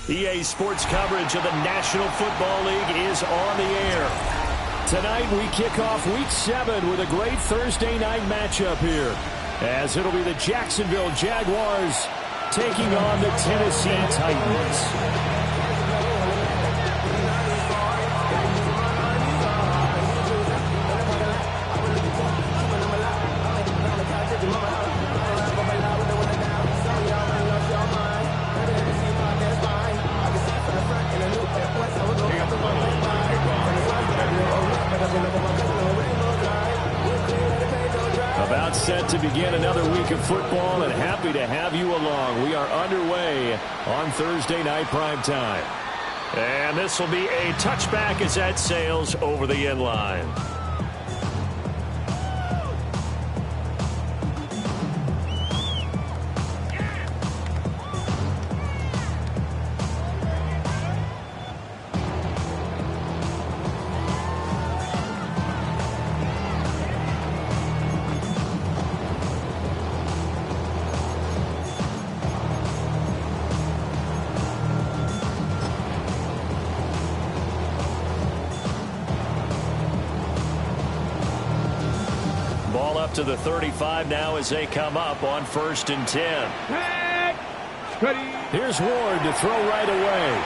EA Sports coverage of the National Football League is on the air. Tonight we kick off Week 7 with a great Thursday night matchup here, as it'll be the Jacksonville Jaguars taking on the Tennessee Titans. About set to begin another week of football, and happy to have you along. We are underway on Thursday night primetime. And this will be a touchback as that sails over the end line. Ball up to the 35 now as they come up on 1st and 10. Here's Ward to throw right away.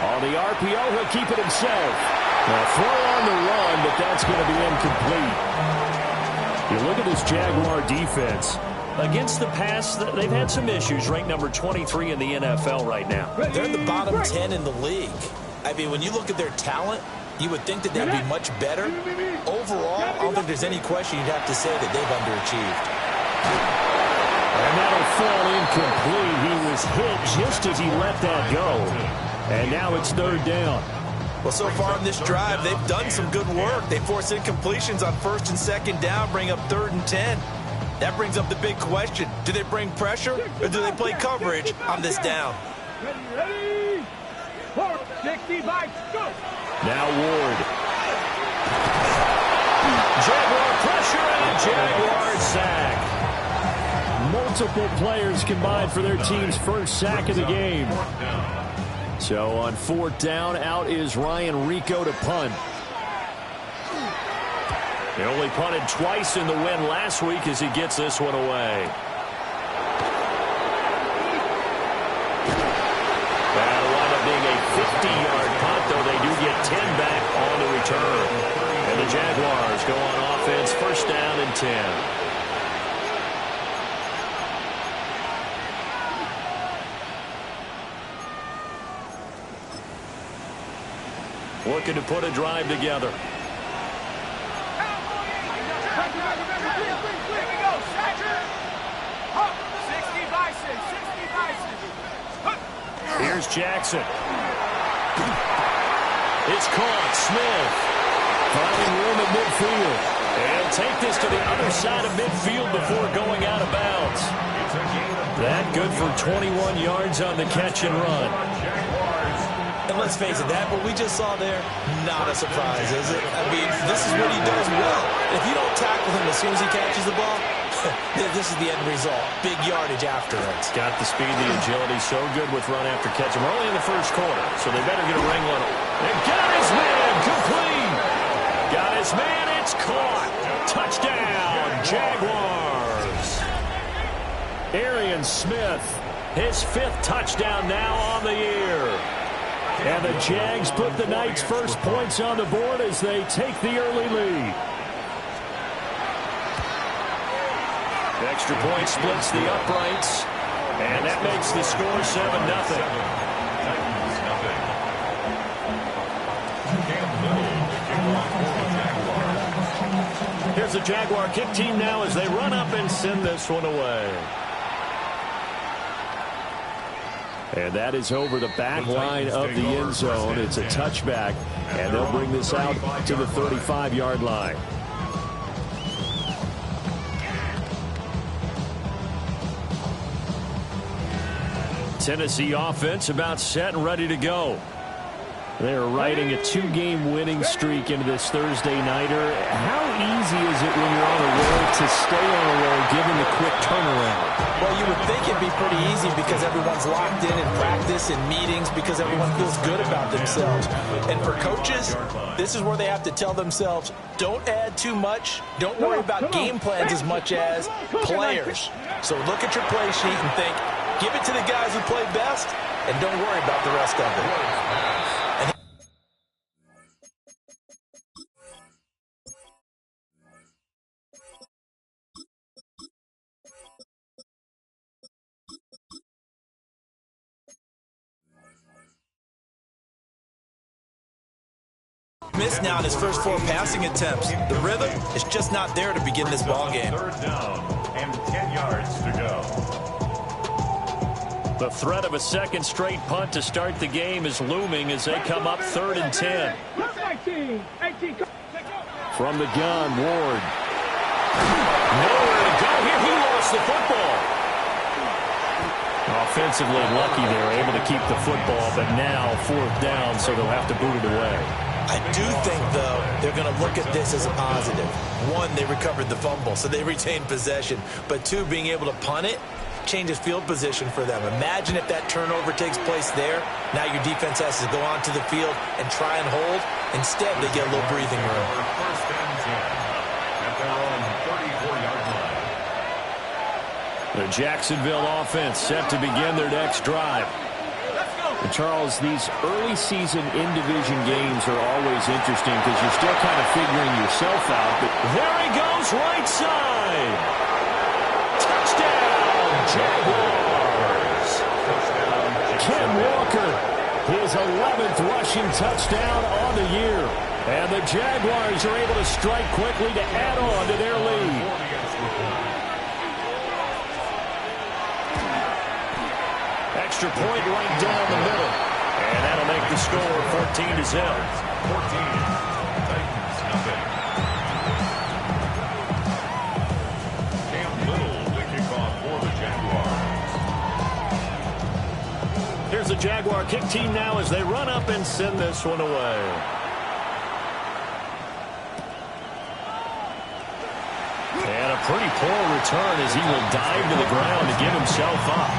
On the RPO, he'll keep it himself. A throw on the run, but that's going to be incomplete. You look at this Jaguar defense. Against the pass, they've had some issues. Ranked number 23 in the NFL right now. They're in the bottom 10 in the league. I mean, when you look at their talent, you would think that they'd be much better. Overall, I don't think there's any question you'd have to say that they've underachieved. And that'll fall incomplete. He was hit just as he let that go. And now it's 3rd down. Well, so far in this drive, they've done some good work. They forced incompletions on 1st and 2nd down, bring up 3rd and 10. That brings up the big question. Do they bring pressure or do they play coverage on this down? Ready? 65, go! Now Ward. Jaguar pressure and a Jaguar sack. Multiple players combined for their team's first sack of the game. So on 4th down, out is Ryan Rico to punt. He only punted twice in the win last week as he gets this one away. That'll wind up being a 50-yard punt, though they do get 10 back on the return. And the Jaguars go on offense, 1st down and 10. Looking to put a drive together. Here's Jackson. It's caught. Smith finding room at midfield. And take this to the other side of midfield before going out of bounds. That good for 21 yards on the catch and run. And let's face it, that what we just saw there, not a surprise, is it? I mean, this is what he does well. If you don't tackle him as soon as he catches the ball, this is the end result. Big yardage after it. Got the speed, the agility, so good with run after catch. We're only in the 1st quarter, so they better get a wrangle on him. And got his man, complete. Got his man, it's caught. Touchdown, Jaguars. Arian Smith, his 5th touchdown now on the year. And the Jags put the Knights' first points on the board as they take the early lead. The extra point splits the uprights, and that makes the score 7-0. Here's the Jaguar kick team now as they run up and send this one away. And that is over the back line of the end zone. It's a touchback, and they'll bring this out to the 35-yard line. Tennessee offense about set and ready to go. They're riding a two-game winning streak into this Thursday nighter. How easy is it when you're on a roll to stay on a roll given the quick turnaround? Well, you would think it'd be pretty easy because everyone's locked in practice and meetings because everyone feels good about themselves. And for coaches, this is where they have to tell themselves, don't add too much. Don't worry about game plans as much as players. So look at your play sheet and think, give it to the guys who play best and don't worry about the rest of it. Missed now in his first 4 passing attempts. The rhythm is just not there to begin this ball game. Third down and 10 yards to go. The threat of a second straight punt to start the game is looming as they come up 3rd and 10. From the gun, Ward. Nowhere to go here. He lost the football. Offensively lucky they're able to keep the football, but now 4th down, so they'll have to boot it away. I do think, though, they're going to look at this as a positive. 1, they recovered the fumble, so they retained possession. But 2, being able to punt it changes field position for them. Imagine if that turnover takes place there. Now your defense has to go onto the field and try and hold. Instead, they get a little breathing room. First and 10 at their own 34-yard line. The Jacksonville offense set to begin their next drive. And Charles, these early season in-division games are always interesting because you're still kind of figuring yourself out. But there he goes, right side. Touchdown, Jaguars. Ken Walker, his 11th rushing touchdown on the year. And the Jaguars are able to strike quickly to add on to their lead. Extra point right down the middle. And that'll make the score 14-0. 14. Titans, nothing. Cam Little to kick off for the Jaguars. Here's the Jaguar kick team now as they run up and send this one away. And a pretty poor return as he will dive to the ground to give himself up.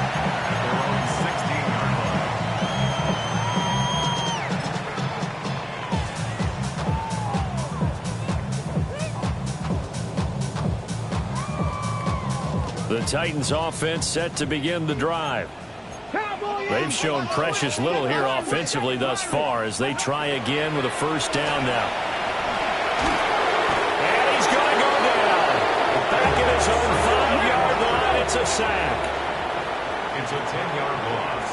The Titans offense set to begin the drive. They've shown precious little here offensively thus far as they try again with a first down now. And he's going to go down. Back at his own 5-yard line, it's a sack. It's a 10-yard loss.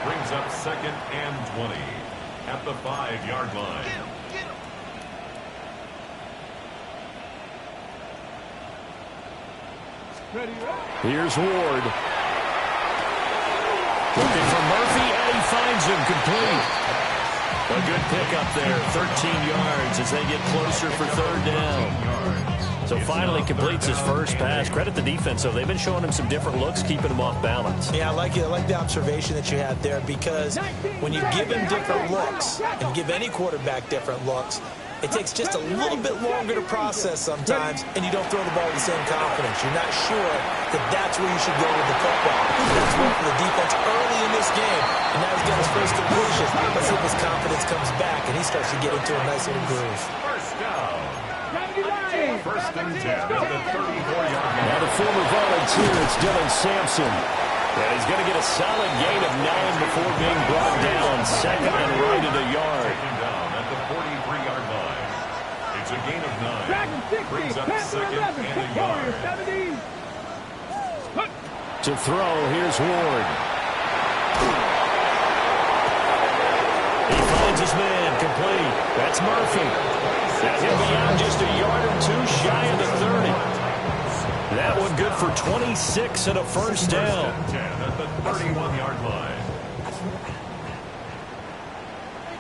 Brings up 2nd and 20 at the 5-yard line. Here's Ward. Looking for Murphy, and he finds him complete. A good pickup there, 13 yards as they get closer for 3rd down. So finally completes his first pass. Credit the defense, though. They've been showing him some different looks, keeping him off balance. Yeah, I like it. I like the observation that you had there because when you give him different looks and give any quarterback different looks, it takes just a little bit longer to process sometimes, and you don't throw the ball with the same confidence. You're not sure that that's where you should go with the football. That's worked for the defense early in this game, and now he's got his first completion. Let's see if his confidence comes back, and he starts to get into a nice little groove. First down. First and 10 at the 34-yard line. Now the former volunteer, it's Dylan Sampson. And he's going to get a solid gain of 9 before being brought down. 2nd and right at a yard. Taken down at the 43-yard line. It's a gain of 9. Brings up 2nd and a yard. To throw, here's Ward. He finds his man, complete. That's Murphy. That he'll be out just a yard or 2 shy of the 30. That one good for 26 and a first down. 10 at the 31-yard line.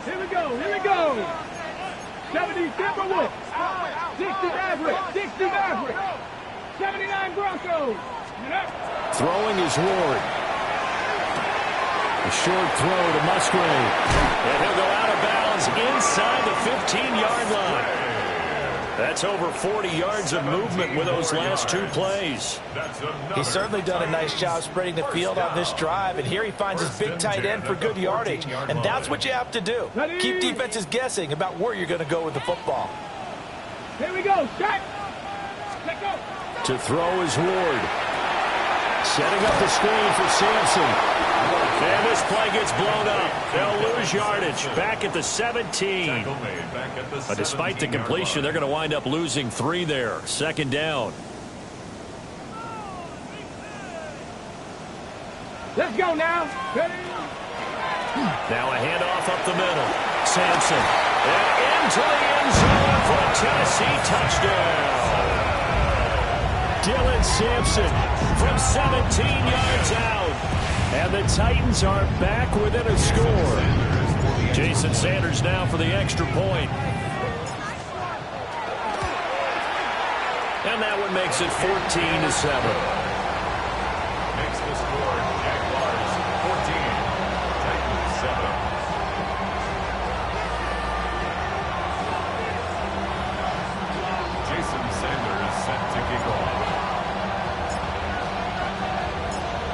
Here we go. 70 Timberwolves. 60 Mavericks. 60 Mavericks. 79 Broncos. Throwing is Ward. A short throw to Musgrave. And he'll go out of bounds inside the 15-yard line. That's over 40 yards of movement with those last two plays. He's certainly done a nice job spreading the field on this drive, and here he finds his big tight end for good yardage. And that's what you have to do. Keep defenses guessing about where you're going to go with the football. Here we go. Set. Let go. To throw is Ward. Setting up the screen for Sampson. And this play gets blown up. They'll lose yardage. Back at the 17. But despite the completion, they're going to wind up losing 3 there. Second down. Let's go now. Ready? Now a handoff up the middle. Sampson. And into the end zone for a Tennessee touchdown. Dylan Sampson from 17 yards out. And the Titans are back within a score. Jason Sanders now for the extra point. And that one makes it 14-7. Makes the score Jaguars 14, Titans 7. Jason Sanders set to kick off.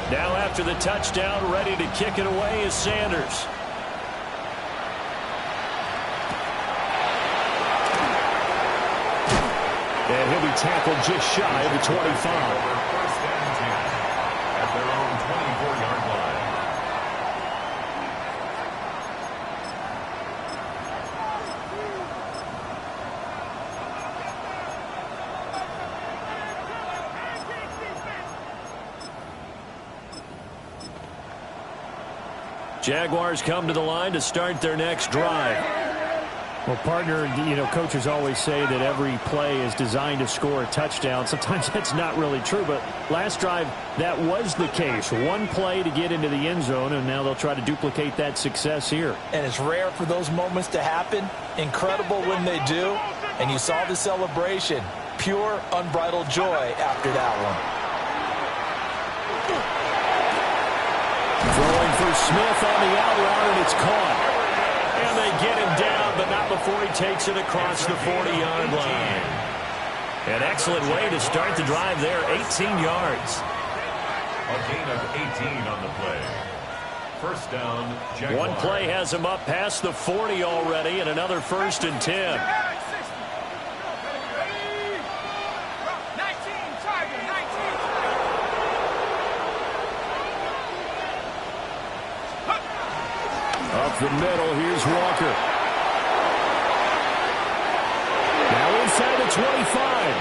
Now after the touchdown, ready to kick it away is Sanders. And he'll be tackled just shy of the 25. First and 10 at their own 24-yard line. Jaguars come to the line to start their next drive. Well, partner, coaches always say that every play is designed to score a touchdown. Sometimes that's not really true, but last drive, that was the case. One play to get into the end zone, and now they'll try to duplicate that success here. And it's rare for those moments to happen. Incredible when they do. And you saw the celebration. Pure, unbridled joy after that one. Throwing for Smith on the out route, and it's caught. And they get him down, but not before he takes it across the 40-yard line. An excellent way to start the drive there, 18 yards. A gain of 18 on the play. First down, Jaguars. One play has him up past the 40 already, and another 1st and 10. Up the middle, here's Walker. Now inside the 25.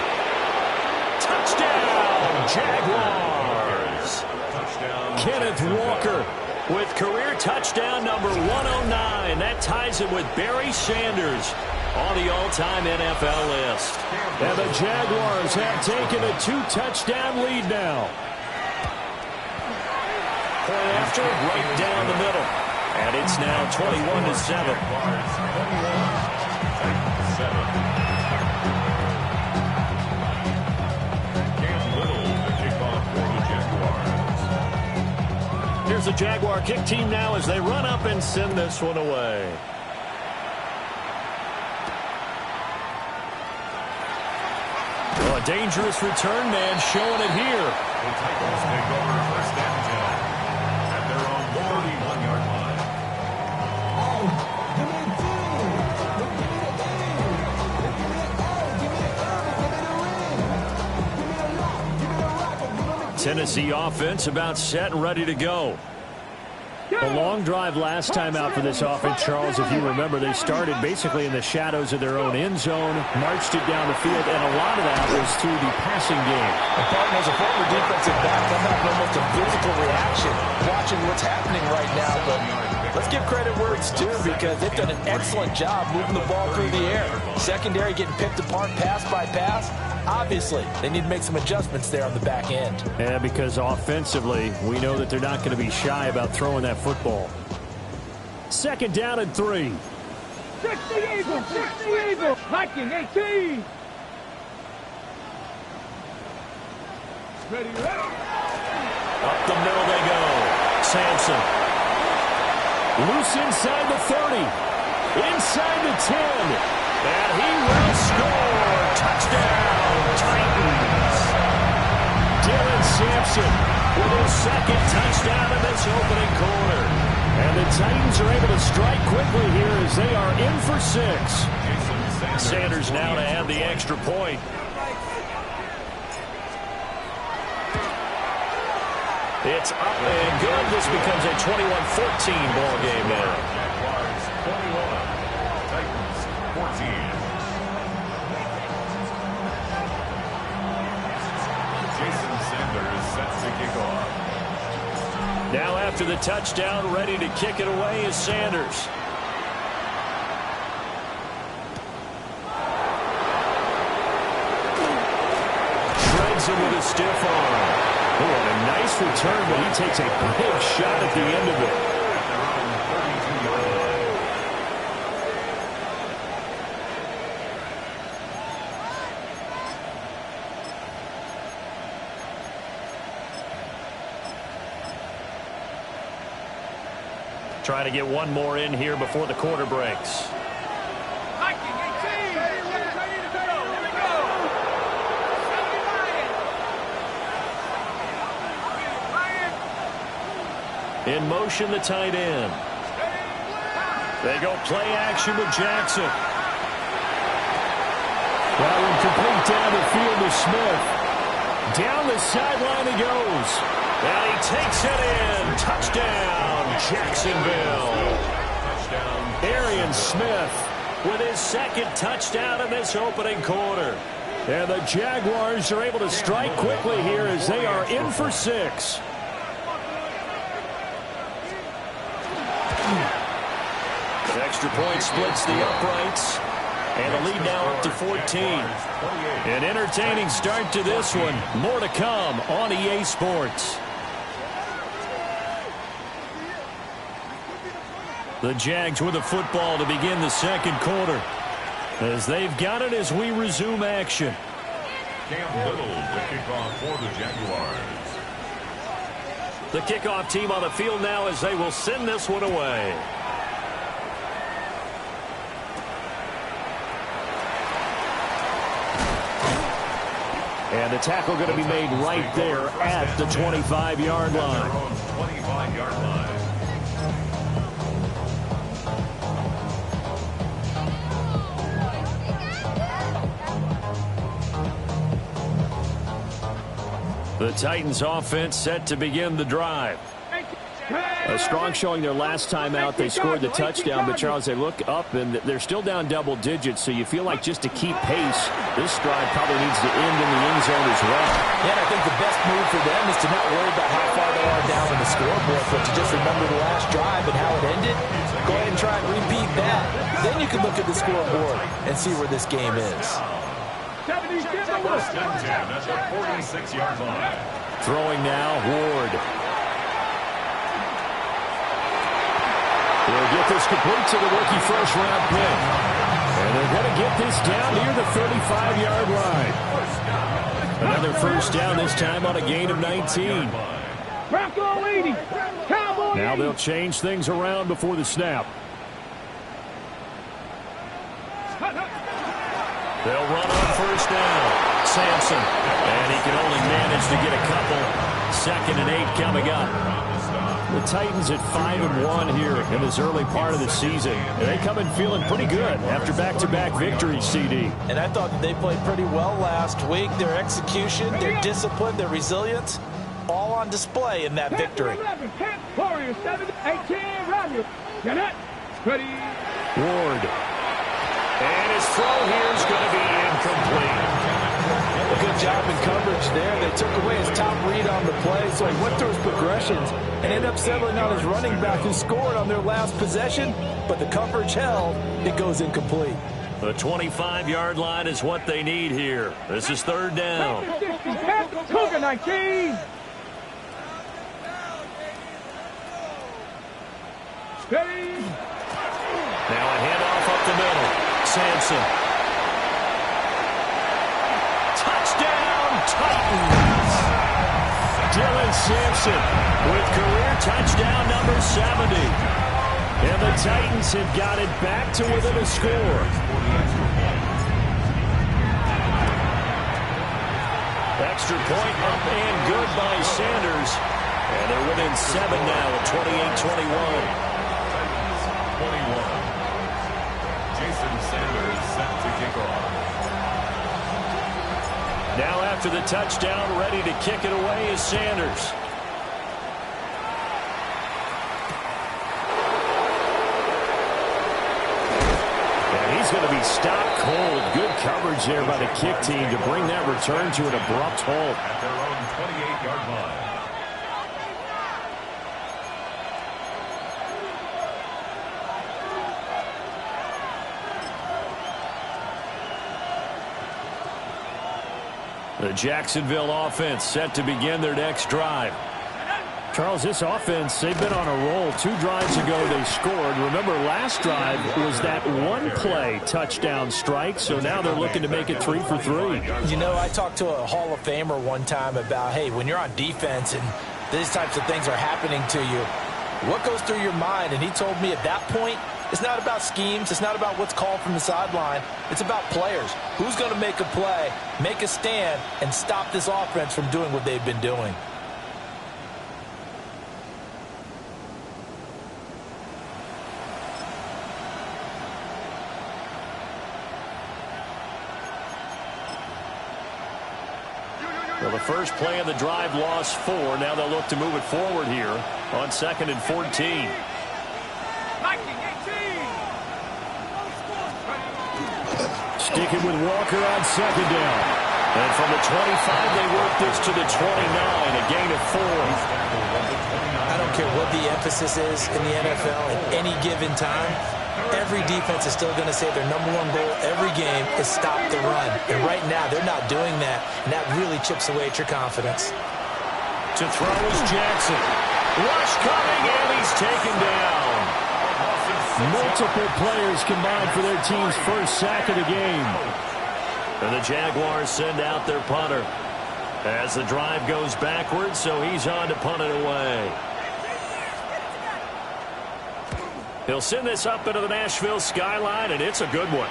Touchdown, Jaguars. Touchdown, Kenneth Walker with career touchdown number 109. That ties him with Barry Sanders on the all-time NFL list. And the Jaguars have taken a 2-touchdown lead now. Point after, right down the middle. And it's now 21-7. Here's the Jaguar kick team now as they run up and send this one away. Oh, a dangerous return man showing it here. The Titans take over first and 10 at their own 31-yard line. Tennessee offense about set and ready to go. A long drive last time out for this offense, Charles. If you remember, they started basically in the shadows of their own end zone, marched it down the field, and a lot of that was through the passing game. And partner, as a former defensive back, I'm having almost a physical reaction watching what's happening right now. But let's give credit where it's due because they've done an excellent job moving the ball through the air. Secondary getting picked apart pass by pass. Obviously, they need to make some adjustments there on the back end. Yeah, because offensively, we know that they're not going to be shy about throwing that football. Second down and 3. 60 Eagles, 60 Eagles. Viking 18. Ready, ready. Up the middle they go. Sampson. Loose inside the 30. Inside the 10. And he will score. Touchdown, Titans. Dylan Sampson with his second touchdown in this opening quarter. And the Titans are able to strike quickly here as they are in for 6. Sanders now to add the extra point. It's up and good. This becomes a 21-14 ball game now. Jaguars 21, Titans 14. Jason Sanders set to kick off. Now after the touchdown, ready to kick it away is Sanders. Shreds him with a stiff arm. Oh, and a nice return, but he takes a big shot at the end of it. Trying to get one more in here before the quarter breaks. In motion, the tight end. They go play action with Jackson. That one complete down the field to Smith. Down the sideline he goes. And he takes it in. Touchdown, Jacksonville. Arian Smith with his second touchdown in this opening quarter. And the Jaguars are able to strike quickly here as they are in for 6. Extra point splits the uprights. And the lead now up to 14. An entertaining start to this one. More to come on EA Sports. The Jags with the football to begin the second quarter. As they've got it as we resume action. Cam Little to kick off for the Jaguars. The kickoff team on the field now as they will send this one away. And the tackle going to be made right there at the 25-yard line. 25-yard line. The Titans offense set to begin the drive. A strong showing their last time out. They scored the touchdown, but Charles, they look up and they're still down double digits, so you feel like just to keep pace, this drive probably needs to end in the end zone as well. Yeah, and I think the best move for them is to not worry about how far they are down on the scoreboard, but to just remember the last drive and how it ended. Go ahead and try and repeat that. Then you can look at the scoreboard and see where this game is. First and 10 at the 46-yard line. Throwing now, Ward. They'll get this complete to the rookie first-round pick. And they're going to get this down near the 35-yard line. Another first down, this time on a gain of 19. Now they'll change things around before the snap. They'll run on first down. Sampson. And he can only manage to get a couple. 2nd and 8 coming up. The Titans at 5-1 here in this early part of the season. And they come in feeling pretty good after back-to-back victories, CD. And I thought that they played pretty well last week. Their execution, their discipline, their resilience, all on display in that victory. Ward. And his throw here is going to be incomplete. A good job in coverage there. They took away his top read on the play, so he went through his progressions and ended up settling on his running back who scored on their last possession, but the coverage held. It goes incomplete. The 25-yard line is what they need here. This is 3rd down. Cougar 19. Steady. Now a handoff up the middle. Sampson. Touchdown, Titans. Dylan Sampson with career touchdown number 70. And the Titans have got it back to within a score. Extra point up and good by Sanders. And they're within 7 now at 28-21. 21. Jason Sanders set to kick off. Now after the touchdown, ready to kick it away is Sanders. And he's going to be stopped cold. Good coverage there by the kick team to bring that return to an abrupt halt. At their own 28-yard line. The Jacksonville offense set to begin their next drive. Charles, this offense, they've been on a roll. 2 drives ago they scored. Remember, last drive was that one-play touchdown strike, so now they're looking to make it 3 for 3. You know, I talked to a Hall of Famer one time about, hey, when you're on defense and these types of things are happening to you, what goes through your mind? And he told me at that point, it's not about schemes. It's not about what's called from the sideline. It's about players. Who's going to make a play, make a stand, and stop this offense from doing what they've been doing? Well, the first play of the drive lost 4. Now they'll look to move it forward here on 2nd and 14. Sticking with Walker on 2nd down. And from the 25, they work this to the 29, a gain of 4. I don't care what the emphasis is in the NFL at any given time. Every defense is still going to say their #1 goal every game is stop the run. And right now, they're not doing that, and that really chips away at your confidence. To throw is Jackson. Rush coming, and he's taken down. Multiple players combined for their team's first sack of the game. And the Jaguars send out their punter as the drive goes backwards, so he's on to punt it away. He'll send this up into the Nashville skyline, and it's a good one.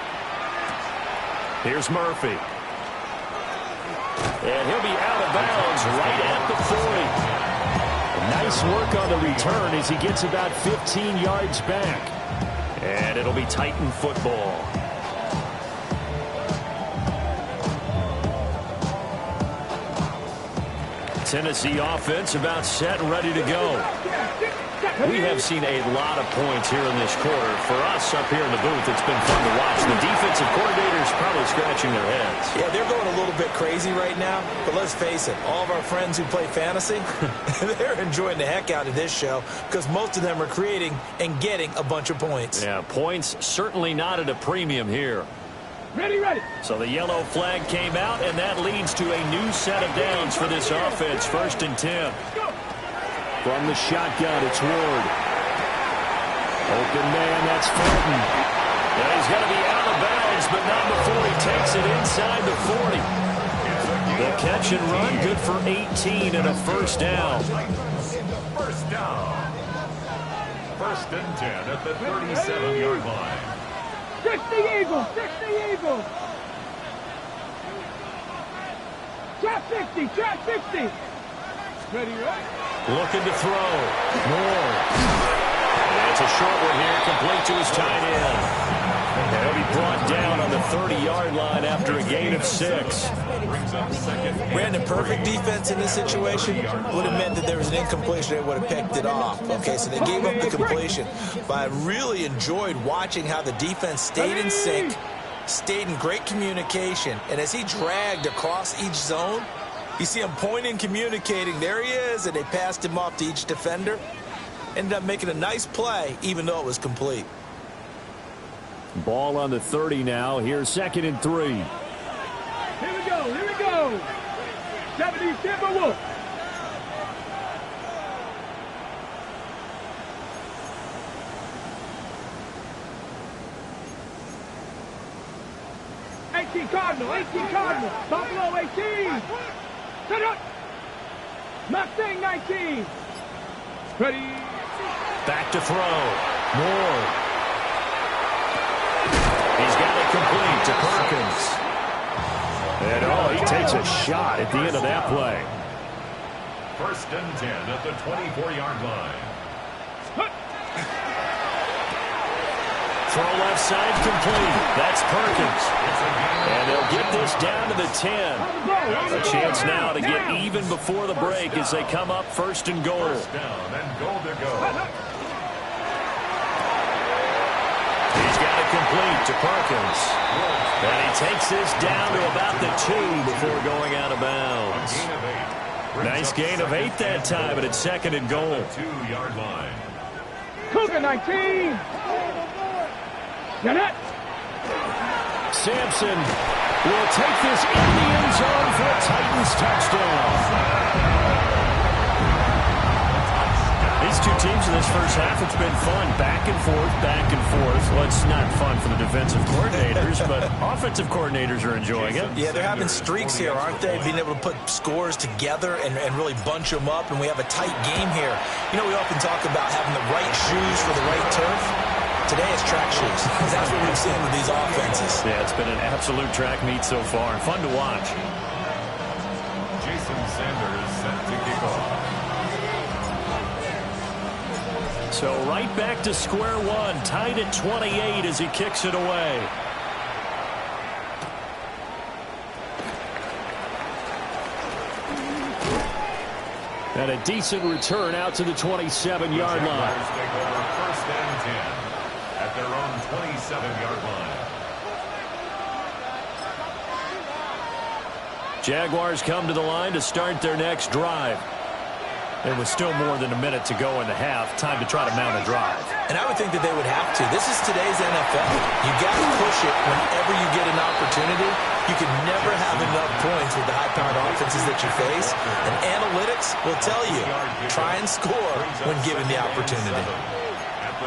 Here's Murphy. And he'll be out of bounds right at the 40. Nice work on the return as he gets about 15 yards back. And it'll be Titan football. Tennessee offense about set and ready to go. We have seen a lot of points here in this quarter. For us up here in the booth, it's been fun to watch. The defensive coordinators probably scratching their heads. Yeah, they're going a little bit crazy right now. But let's face it, all of our friends who play fantasy, they're enjoying the heck out of this show because most of them are creating and getting a bunch of points. Yeah, points certainly not at a premium here. Ready, ready. So the yellow flag came out, and that leads to a new set of downs for this offense. 1st and 10. From the shotgun, it's Ward. Open man, that's Fulton. And he's going to be out of bounds, but not before he takes it inside the 40. The catch and run, good for 18 and a first down. First down. 1st and 10 at the 37-yard line. 60 Eagles, 60 Eagles. Trap 60, trap 60. Ready, right? Looking to throw. Moore. And it's a short one here, complete to his tight end. And he'll be brought down on the 30-yard line after a gain of 6. Brandon, perfect defense in this situation would have meant that there was an incompletion. They would have picked it off. Okay, so they gave up the completion. But I really enjoyed watching how the defense stayed in sync, stayed in great communication. And as he dragged across each zone, you see him pointing, communicating. There he is, and they passed him off to each defender. Ended up making a nice play, even though it was complete. Ball on the 30 now. Here's 2nd and 3. Here we go, here we go. 70 Timberwolves. Cardinal, 18 Cardinal. Buffalo 18. Set up. Mustang 19. Ready. Back to throw. Moore. He's got it complete to Perkins. And, oh, he takes a shot at the end of that play. 1st and 10 at the 24-yard line. Throw left side complete. That's Perkins. And they'll get this down to the 10. A chance now to get even before the break as they come up 1st and goal. 1st down and goal to go. He's got it complete to Perkins. And he takes this down to about the 2 before going out of bounds. Nice gain of 8 that time, but it's 2nd and goal. 2-yard line. Cougar 19. Janet. Sampson will take this in the end zone for a Titans touchdown. These two teams in this first half, it's been fun. Back and forth, back and forth. Well, it's not fun for the defensive coordinators, but offensive coordinators are enjoying it. Yeah, they're having streaks here, aren't they? Being able to put scores together and really bunch them up, and we have a tight game here. You know, we often talk about having the right shoes for the right turf. Today it's track shoes. That's what we've seen with these offenses. Yeah, it's been an absolute track meet so far. Fun to watch. Jason Sanders set to kick off. So right back to square one, tied at 28 as he kicks it away. And a decent return out to the 27-yard line. Take over 1st and 10 at their own 27-yard line. Jaguars come to the line to start their next drive. There was still more than a minute to go in the half. Time to try to mount a drive. And I would think that they would have to. This is today's NFL. You got to push it whenever you get an opportunity. You can never have enough points with the high-powered offenses that you face. And analytics will tell you, try and score when given the opportunity.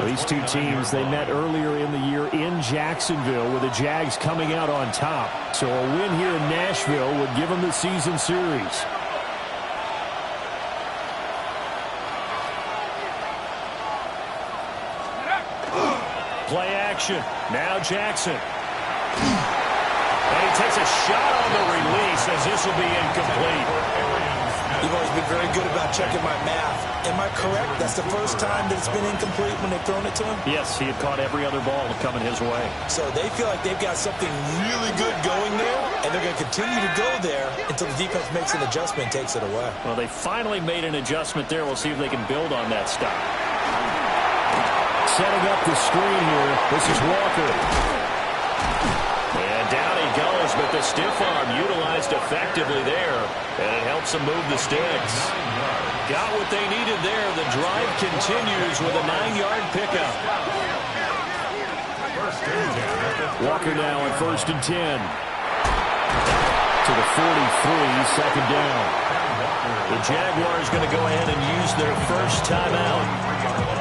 These two teams, they met earlier in the year in Jacksonville with the Jags coming out on top. So a win here in Nashville would give them the season series. Play action. Now Jackson. And he takes a shot on the release as this will be incomplete. You've always been very good about checking my math. Am I correct? That's the first time that it's been incomplete when they've thrown it to him? Yes, he had caught every other ball coming his way. So they feel like they've got something really good going there, and they're going to continue to go there until the defense makes an adjustment and takes it away. Well, they finally made an adjustment there. We'll see if they can build on that stop. Setting up the screen here. This is Walker. And down he goes, but the stiff arm utilized effectively there. And it helps them move the sticks. Got what they needed there. The drive continues with a 9-yard pickup. Walker now on 1st and 10. To the 43, 2nd down. The Jaguars going to go ahead and use their first timeout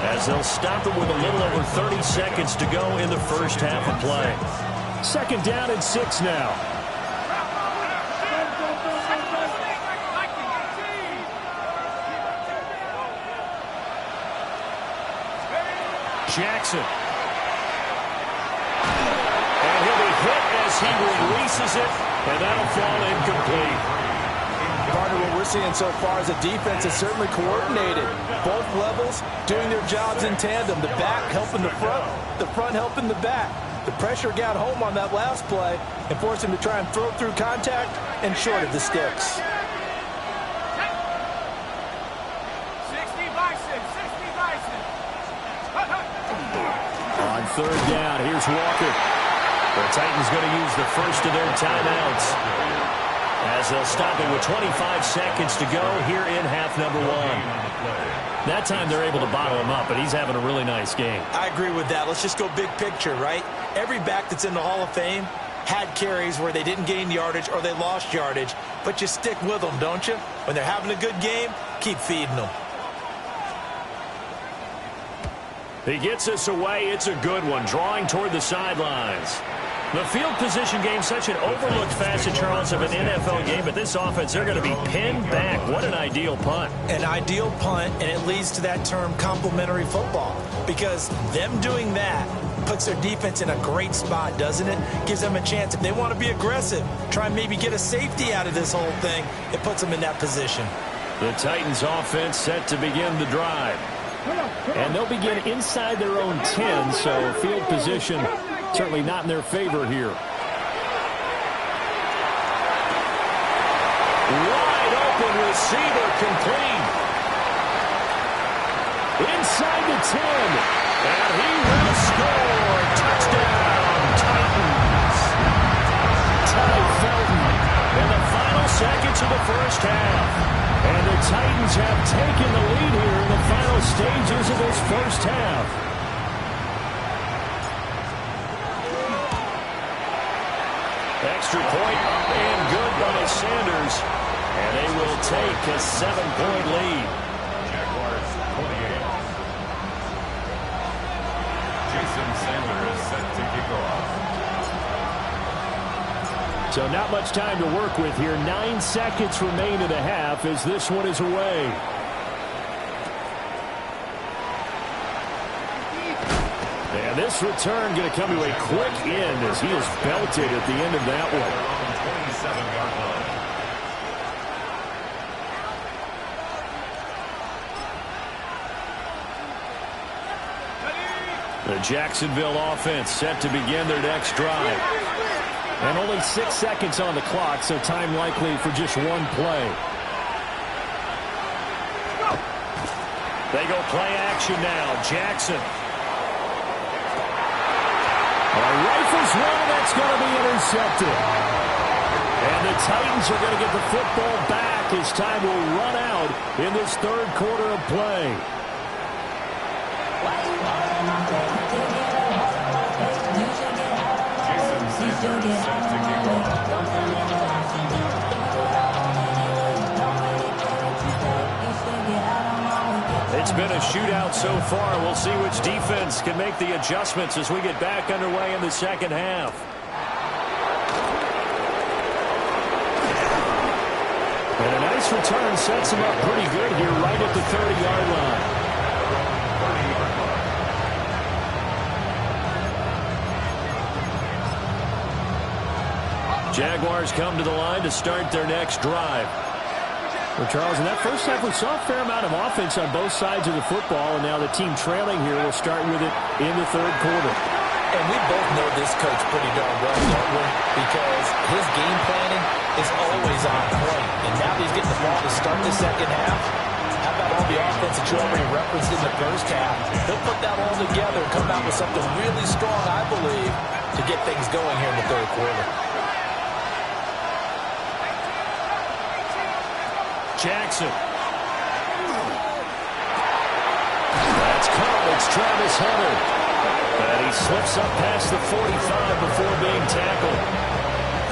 as they'll stop it with a little over 30 seconds to go in the first half of play. 2nd down and 6 now. Jackson. And he'll be hit as he releases it, and that'll fall incomplete. Partner, what we're seeing so far is a defense is certainly coordinated. Both levels doing their jobs in tandem. The back helping the front helping the back. The pressure got home on that last play and forced him to try and throw through contact and short of the sticks. 60 Bison, 60 Bison. On 3rd down, here's Walker. The Titans going to use the first of their timeouts as they'll stop it with 25 seconds to go here in half number 1. That time they're able to bottle him up, but he's having a really nice game. I agree with that. Let's just go big picture, right? Every back that's in the Hall of Fame had carries where they didn't gain yardage or they lost yardage, but you stick with them, don't you? When they're having a good game, keep feeding them. He gets us away. It's a good one, drawing toward the sidelines. The field position game, such an overlooked facet, Charles, of an NFL game, but this offense, they're going to be pinned back. What an ideal punt. An ideal punt, and it leads to that term complementary football, because them doing that puts their defense in a great spot, doesn't it? Gives them a chance. If they want to be aggressive, try and maybe get a safety out of this whole thing, it puts them in that position. The Titans offense set to begin the drive. And they'll begin inside their own 10, so field position certainly not in their favor here. Wide open receiver, complete. Inside the 10. And he will score. Touchdown, Titans. Ty Felton in the final seconds of the first half. And the Titans have taken the lead here in the final stages of this first half. Extra point and good by Sanders. And they will take a 7-point lead. Jaguars 28. Jason Sanders set to kick off. So not much time to work with here. 9 seconds remain in the half as this one is away. And this return going to come to a quick end as he is belted at the end of that one. 27-yard line. The Jacksonville offense set to begin their next drive. And only 6 seconds on the clock, so time likely for just one play. They go play action now. Jackson. Rifles one, that's going to be intercepted. And the Titans are going to get the football back as time will run out in this third quarter of play. It's been a shootout so far. We'll see which defense can make the adjustments as we get back underway in the second half. And a nice return sets him up pretty good here right at the 30-yard line. Jaguars come to the line to start their next drive. Well, Charles, in that first half, we saw a fair amount of offense on both sides of the football, and now the team trailing here will start with it in the third quarter. And we both know this coach pretty darn well, don't we? Because his game planning is always on point. And now he's getting the ball to start the second half. How about all the offense that you already referenced in the first half? He'll put that all together and come out with something really strong, I believe, to get things going here in the third quarter. Jackson. That's caught. It's Travis Hunter. And he slips up past the 45 before being tackled.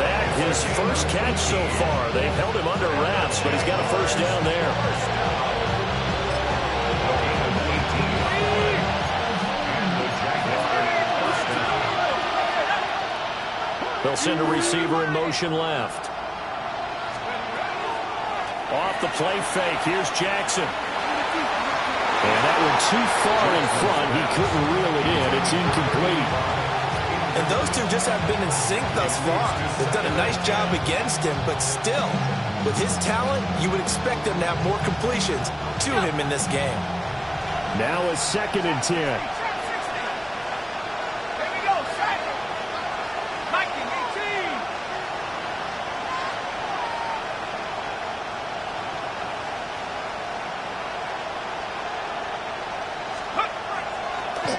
That his first catch so far. They've held him under wraps, but he's got a first down there. They'll send a receiver in motion left. Off the play fake, here's Jackson. And that one too far in front. He couldn't reel it in. It's incomplete. And those two just have been in sync thus far. They've done a nice job against him, but still, with his talent, you would expect them to have more completions to him in this game. Now a 2nd and 10.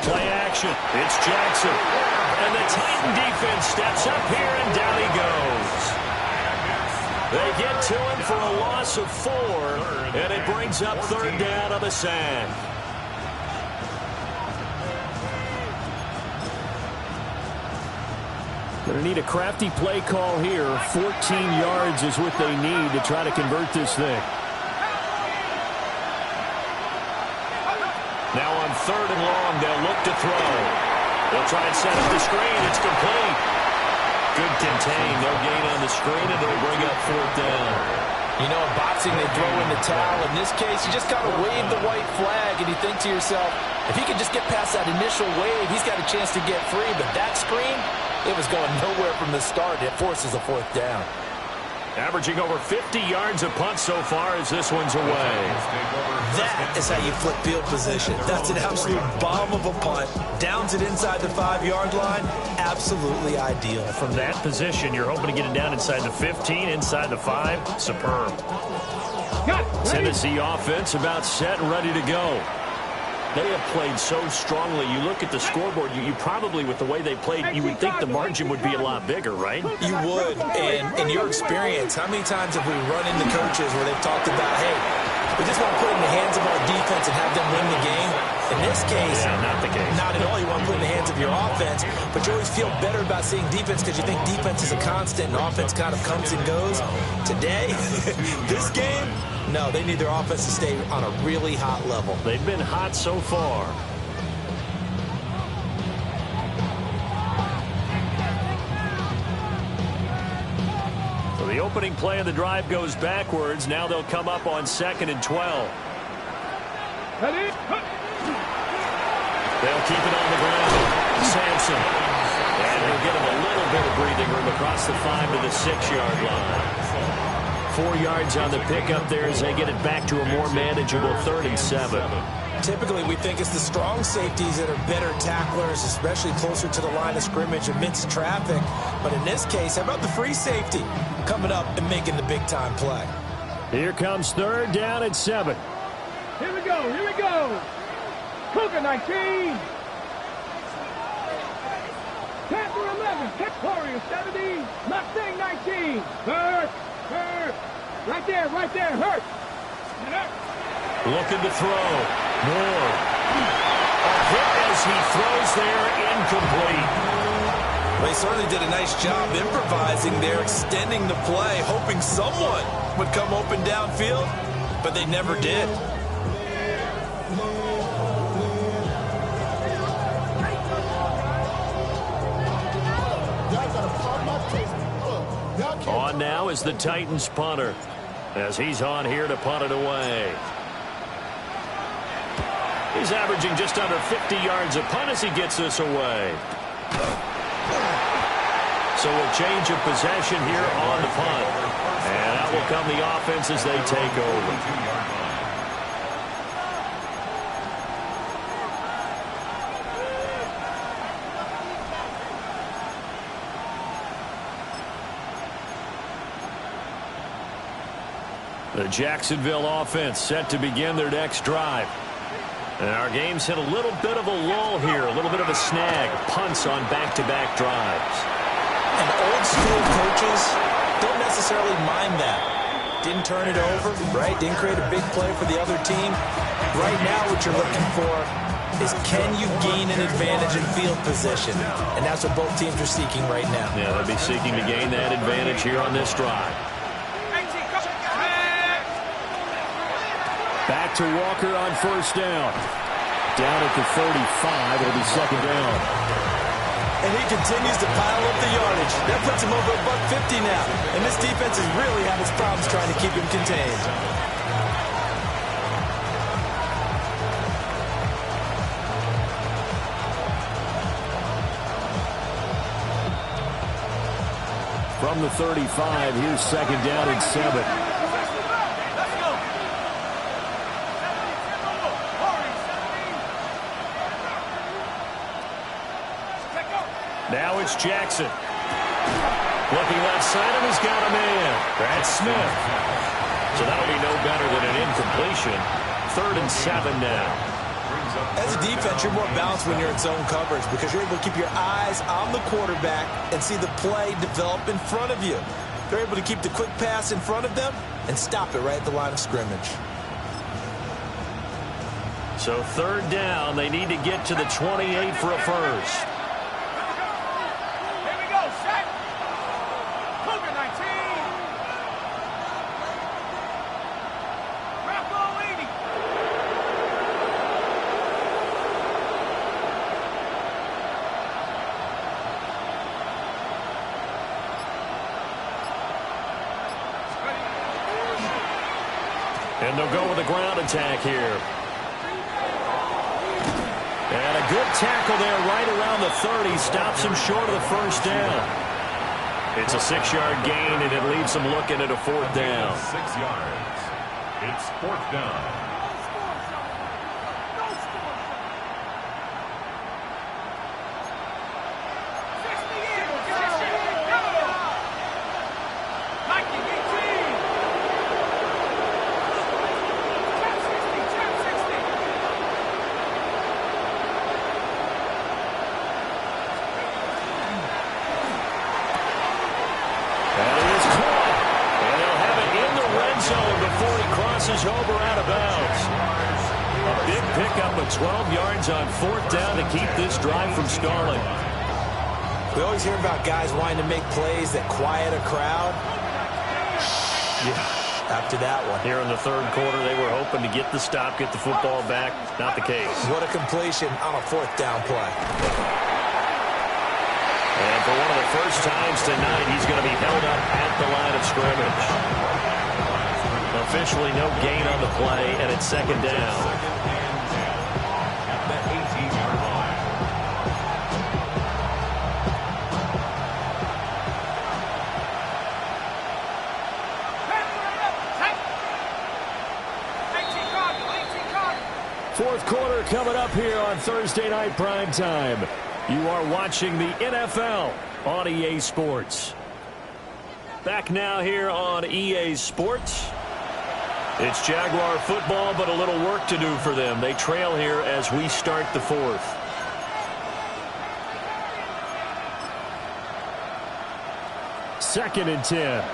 Play action. It's Jackson. And the Titan defense steps up here, and down he goes. They get to him for a loss of 4, and it brings up 3rd down on the sack. Going to need a crafty play call here. 14 yards is what they need to try to convert this thing. Now on 3rd and long, they'll look to throw. They'll try and set up the screen. It's complete. Good contain. No gain on the screen, and it'll bring up fourth down. You know, in boxing, they throw in the towel. In this case, you just got to wave the white flag, and you think to yourself, if he could just get past that initial wave, he's got a chance to get free. But that screen, it was going nowhere from the start. It forces a fourth down. Averaging over 50 yards a punt so far as this one's away. That is how you flip field position. That's an absolute bomb of a punt. Downs it inside the 5-yard line. Absolutely ideal. From that position, you're hoping to get it down inside the 15, inside the 5. Superb. Tennessee offense about set and ready to go. They have played so strongly. You look at the scoreboard, you probably, with the way they played, you would think the margin would be a lot bigger, right? You would. And in your experience, how many times have we run into coaches where they've talked about, hey, we just want to put it in the hands of our defense and have them win the game? In this case, not the case. Not at all. You want to put it in the hands of your offense, but you always feel better about seeing defense because you think defense is a constant and offense kind of comes and goes. Today, this game, no, they need their offense to stay on a really hot level. They've been hot so far. So the opening play of the drive goes backwards. Now they'll come up on 2nd and 12. They'll keep it on the ground. Sampson. And they'll get him a little bit of breathing room across the 5 to the 6-yard line. 4 yards on the pickup there as they get it back to a more manageable 3rd and 7. Typically, we think it's the strong safeties that are better tacklers, especially closer to the line of scrimmage amidst traffic. But in this case, how about the free safety coming up and making the big-time play? Here comes 3rd down and 7. Here we go, here we go. Cougar 19. Panther 11. Warrior 17. Mustang 19. Hurt. Right there, Hurt. Looking to throw. Moore. A hit as he throws there, incomplete. They certainly did a nice job improvising there, extending the play, hoping someone would come open downfield, but they never did. On now is the Titans punter, as he's on here to punt it away. He's averaging just under 50 yards a punt as he gets this away. So a change of possession here on the punt. And out will come the offense as they take over. The Jacksonville offense set to begin their next drive. And our game's hit a little bit of a lull here, a little bit of a snag. Punts on back-to-back drives. And old-school coaches don't necessarily mind that. Didn't turn it over, right? Didn't create a big play for the other team. Right now what you're looking for is can you gain an advantage in field position? And that's what both teams are seeking right now. Yeah, they'll be seeking to gain that advantage here on this drive. Back to Walker on 1st down. Down at the 35, it'll be 2nd down. And he continues to pile up the yardage. That puts him over $150 now. And this defense has really had its problems trying to keep him contained. From the 35, here's 2nd down and 7. Now it's Jackson. Looking left side of him, he's got a man. That's Smith. So that'll be no better than an incompletion. 3rd and 7 now. As a defense, you're more balanced when you're in zone coverage because you're able to keep your eyes on the quarterback and see the play develop in front of you. They're able to keep the quick pass in front of them and stop it right at the line of scrimmage. So 3rd down, they need to get to the 28 for a first. And they'll go with a ground attack here. And a good tackle there right around the 30. Stops him short of the first down. It's a 6-yard gain, and it leaves them looking at a 4th down. 6 yards. It's 4th down. Over out of bounds. A big pickup of 12 yards on 4th down to keep this drive from stalling. We always hear about guys wanting to make plays that quiet a crowd. Yeah, after that one. Here in the 3rd quarter, they were hoping to get the stop, get the football back. Not the case. What a completion on a 4th down play. And for one of the first times tonight, he's going to be held up at the line of scrimmage. Officially no gain on the play, and it's 2nd down. At the 18-yard line. Fourth quarter coming up here on Thursday Night Primetime. You are watching the NFL on EA Sports. Back now here on EA Sports. It's Jaguar football, but a little work to do for them. They trail here as we start the 4th. Second and 10.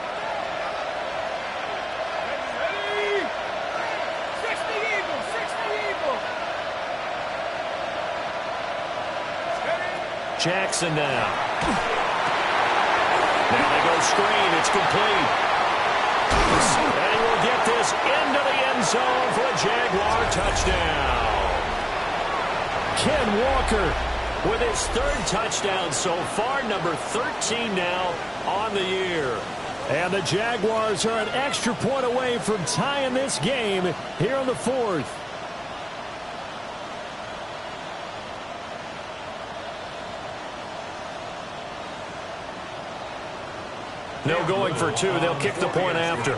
Ready. 60 Eagles, 60 Eagles. Jackson now. Now they go screen. It's complete. And he will get this into the end zone for a Jaguar touchdown. Ken Walker with his 3rd touchdown so far, number 13 now on the year. And the Jaguars are an extra point away from tying this game here in the 4th. No going for 2. They'll kick the point after.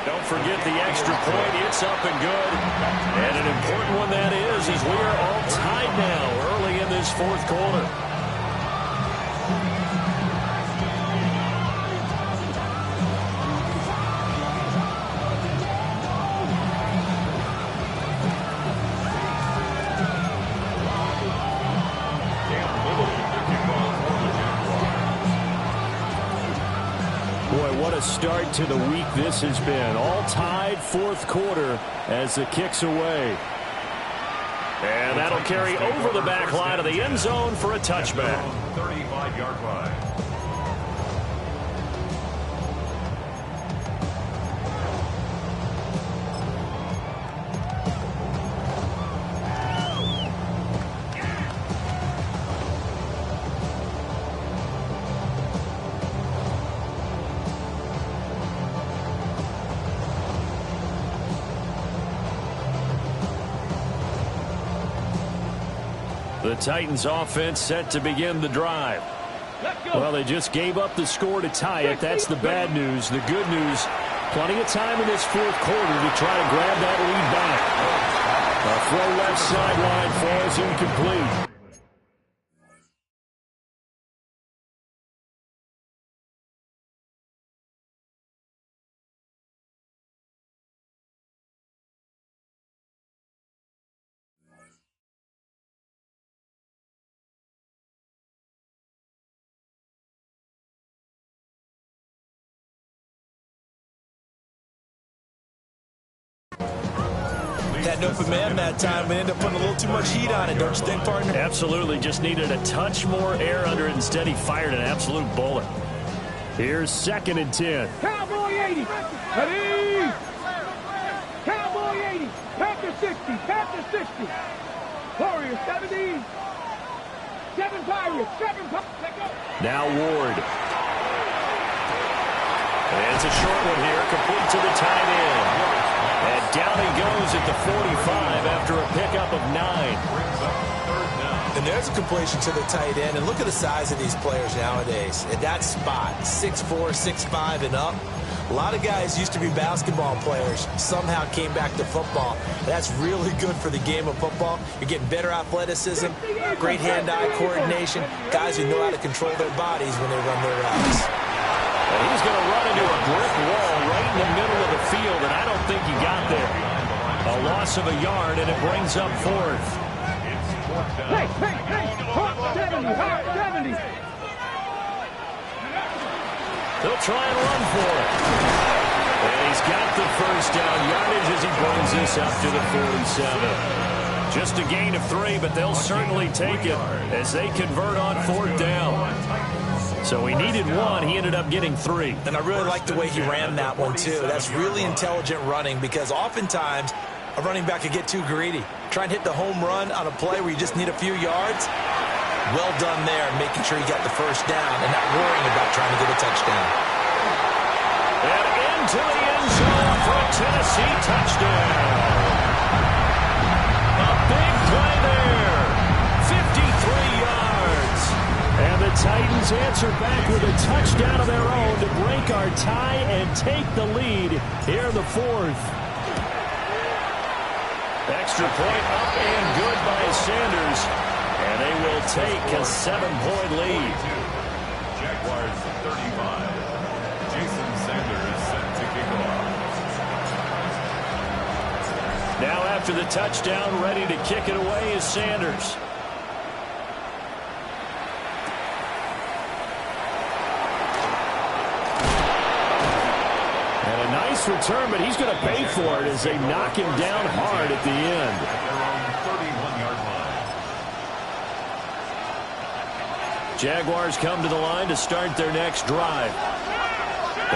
Don't forget the extra point. It's up and good. And an important one that is, as we are all tied now early in this 4th quarter. What a start to the week this has been. All tied 4th quarter as the kick's away. And that'll carry over the back line of the end zone for a touchback. 35-yard line. The Titans offense set to begin the drive. Well, they just gave up the score to tie it. That's the bad news. The good news, plenty of time in this 4th quarter to try to grab that lead back. A throw left sideline falls incomplete. Had an open man that time, but ended up putting a little too much heat on it, don't you think, partner? Absolutely. Just needed a touch more air under it. Instead, he fired an absolute bullet. Here's 2nd and 10. Cowboy 80. Ready. Cowboy 80. Panther 60. Panther 60. Warriors 70. 7 Pirates. 7 Pirates. Now Ward. It's a short one here, complete to the tight end. And down he goes at the 45 after a pickup of 9. And there's a completion to the tight end. And look at the size of these players nowadays. At that spot, 6'4", 6'5", and up. A lot of guys used to be basketball players, somehow came back to football. That's really good for the game of football. You're getting better athleticism, great hand-eye coordination, guys who know how to control their bodies when they run their routes. And he's going to run into a brick wall right in the middle of the field, and I don't think he got there. A loss of a yard, and it brings up 4th. Hey, 70, 70. They'll try and run for it. And he's got the first down yardage as he brings this up to the 47. Just a gain of 3, but they'll certainly take it as they convert on 4th down. So he needed 1. He ended up getting 3. And I really like the way he ran that one, too. That's really intelligent running because oftentimes a running back could get too greedy. Try and hit the home run on a play where you just need a few yards. Well done there, making sure you got the first down and not worrying about trying to get a touchdown. And into the end zone for a Tennessee touchdown. A big play there. 53 yards. And the Titans answer back with a touchdown of their own to break our tie and take the lead here in the 4th. Extra point up and good by Sanders. And they will take a 7-point lead. Jaguars 35. Jason Sanders set to kick off. Now after the touchdown, ready to kick it away is Sanders. And a nice return, but he's going to pay for it as they knock him down hard at the end. Jaguars come to the line to start their next drive.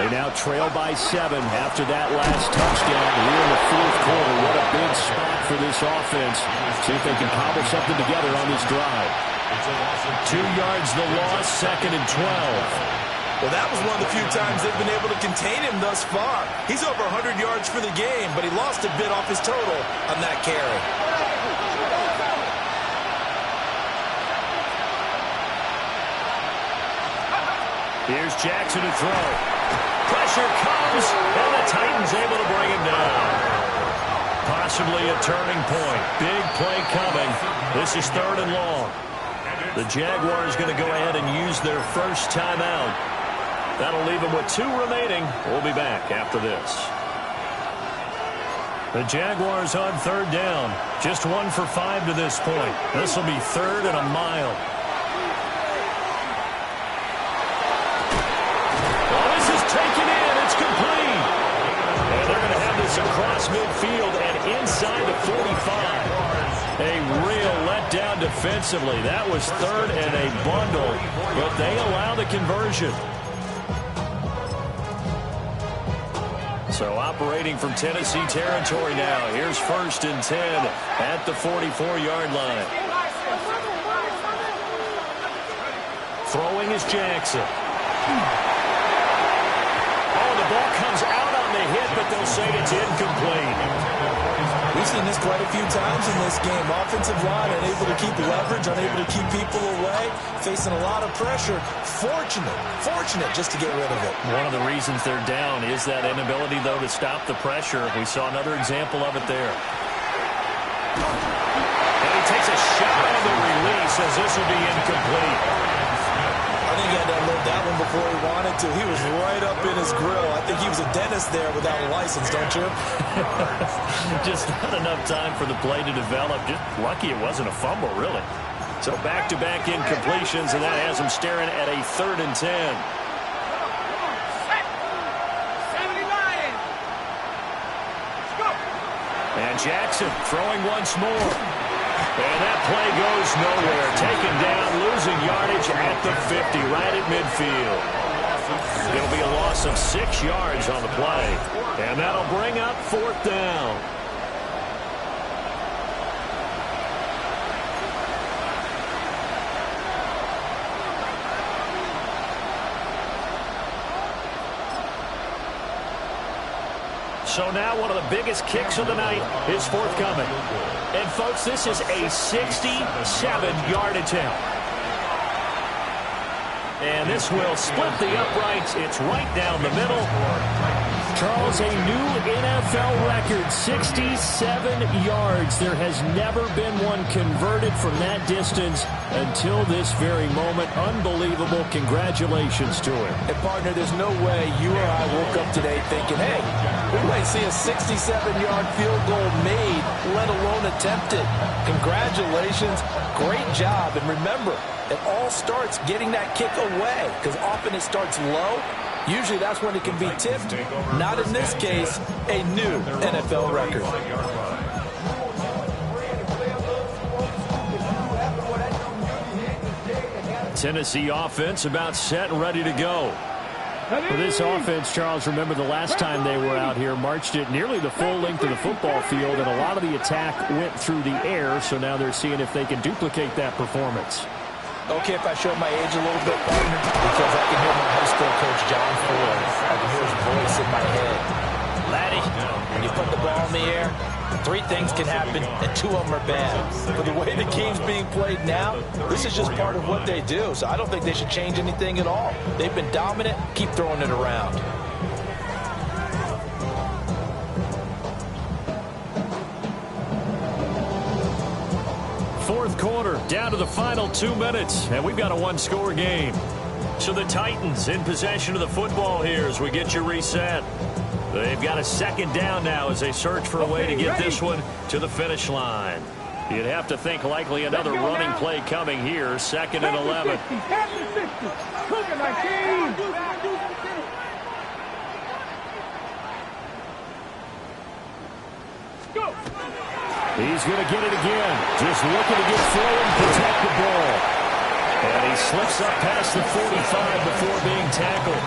They now trail by 7 after that last touchdown here in the 4th quarter. What a big spot for this offense. See if they can cobble something together on this drive. 2 yards the loss, 2nd and 12. Well, that was one of the few times they've been able to contain him thus far. He's over 100 yards for the game, but he lost a bit off his total on that carry. Here's Jackson to throw. Pressure comes, and the Titans able to bring him down. Possibly a turning point. Big play coming. This is 3rd and long. The Jaguars going to go ahead and use their first timeout. That'll leave them with 2 remaining. We'll be back after this. The Jaguars on 3rd down. Just 1 for 5 to this point. This will be 3rd and a mile. Taken in, it's complete. And they're going to have this across midfield and inside the 45. A real letdown defensively. That was 3rd and a bundle, but they allow the conversion. So operating from Tennessee territory now. Here's 1st and 10 at the 44-yard line. Throwing is Jackson. Ball comes out on the hit, but they'll say it's incomplete. We've seen this quite a few times in this game. Offensive line unable to keep leverage, unable to keep people away, facing a lot of pressure. Fortunate just to get rid of it. One of the reasons they're down is that inability, though, to stop the pressure. We saw another example of it there. And he takes a shot on the release as this will be incomplete. I think he had to unload that one before he wanted to. He was right up in his grill. I think he was a dentist there without a license, don't you? Just not enough time for the play to develop. Just lucky it wasn't a fumble, really. So back-to-back incompletions, and that has him staring at a 3rd and 10. And Jackson throwing once more. And that play goes nowhere. Taken down, losing yardage at the 50, right at midfield. It'll be a loss of 6 yards on the play. And that'll bring up 4th down. So now one of the biggest kicks of the night is forthcoming. And, folks, this is a 67-yard attempt. And this will split the uprights. It's right down the middle. Charles, a new NFL record, 67 yards. There has never been one converted from that distance until this very moment. Unbelievable. Congratulations to him. And, partner, there's no way you or I woke up today thinking, hey, we might see a 67-yard field goal made, let alone attempted. Congratulations. Great job. And remember, it all starts getting that kick away, because often it starts low. Usually that's when it can be tipped. Not in this case, a new NFL record. Tennessee offense about set and ready to go. For this offense, Charles, remember the last time they were out here, marched it nearly the full length of the football field, and a lot of the attack went through the air, so now they're seeing if they can duplicate that performance. Okay, if I show my age a little bit, partner, because I can hear my high school coach, John Ford. I can hear his voice in my head. Laddie, when you put the ball in the air, 3 things can happen, and 2 of them are bad. But the way the game's being played now, this is just part of what they do, so I don't think they should change anything at all. They've been dominant. Keep throwing it around. Fourth quarter, down to the final 2 minutes, and we've got a one-score game. So the Titans in possession of the football here as we get you reset. They've got a second down now as they search for a way to get this one to the finish line. You'd have to think likely another running play coming here, 2nd and 11. He's going to get it again. Just looking to get forward and protect the ball. And he slips up past the 45 before being tackled.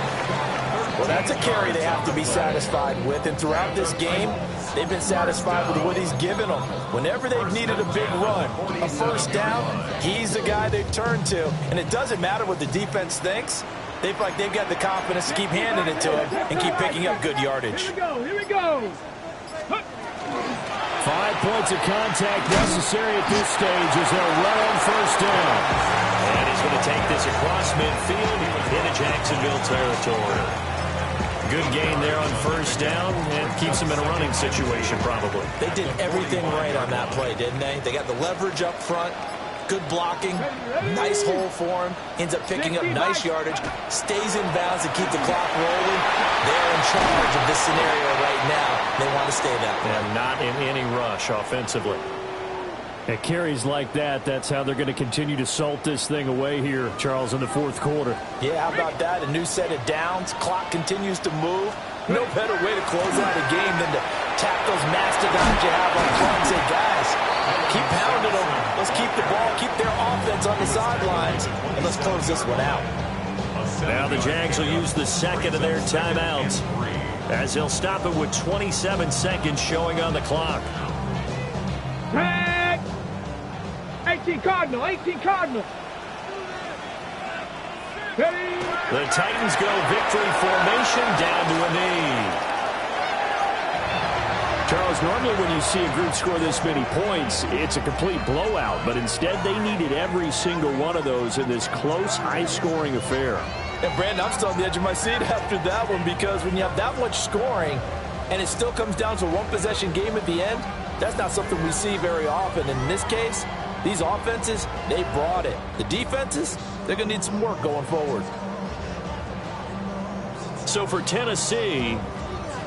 Well, that's a carry they have to be satisfied with. And throughout this game, they've been satisfied with what he's given them. Whenever they've needed a big run, a first down, he's the guy they've turned to. And it doesn't matter what the defense thinks. They've got the confidence to keep handing it to him and keep picking up good yardage. Here we go. 5 points of contact necessary at this stage as they'll run on first down. And he's going to take this across midfield into Jacksonville territory. Good gain there on first down and keeps him in a running situation probably. They did everything right on that play, didn't they? They got the leverage up front, good blocking, nice hole for him, ends up picking up nice yardage, stays in bounds to keep the clock rolling. They're in charge of this scenario right now. They want to stay that way. And not in any rush offensively. At carries like that, that's how they're going to continue to salt this thing away here, Charles, in the fourth quarter. Yeah, how about that? A new set of downs. Clock continues to move. No better way to close out a game than to tap those mastodons you have on front and say, guys, keep pounding them. Let's keep the ball, keep their offense on the sidelines, and let's close this one out. Now the Jags will use the second of their timeouts as they'll stop it with 27 seconds showing on the clock. Tag! 18 Cardinal, 18 Cardinal. Ready? The Titans go victory formation down to a knee. Charles, normally when you see a group score this many points, it's a complete blowout, but instead they needed every single one of those in this close, high-scoring affair. And, Brandon, I'm still on the edge of my seat after that one because when you have that much scoring and it still comes down to a one-possession game at the end, that's not something we see very often. And in this case, these offenses, they brought it. The defenses, they're going to need some work going forward. So for Tennessee,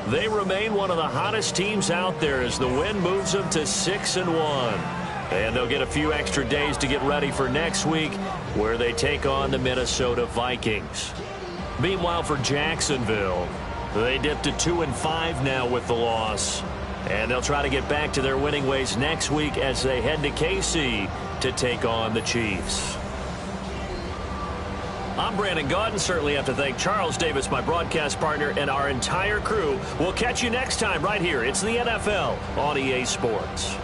they remain one of the hottest teams out there as the win moves them to 6-1. And they'll get a few extra days to get ready for next week where they take on the Minnesota Vikings. Meanwhile, for Jacksonville, they dipped to 2-5 now with the loss. And they'll try to get back to their winning ways next week as they head to KC to take on the Chiefs. I'm Brandon Gado. Certainly have to thank Charles Davis, my broadcast partner, and our entire crew. We'll catch you next time right here. It's the NFL on EA Sports.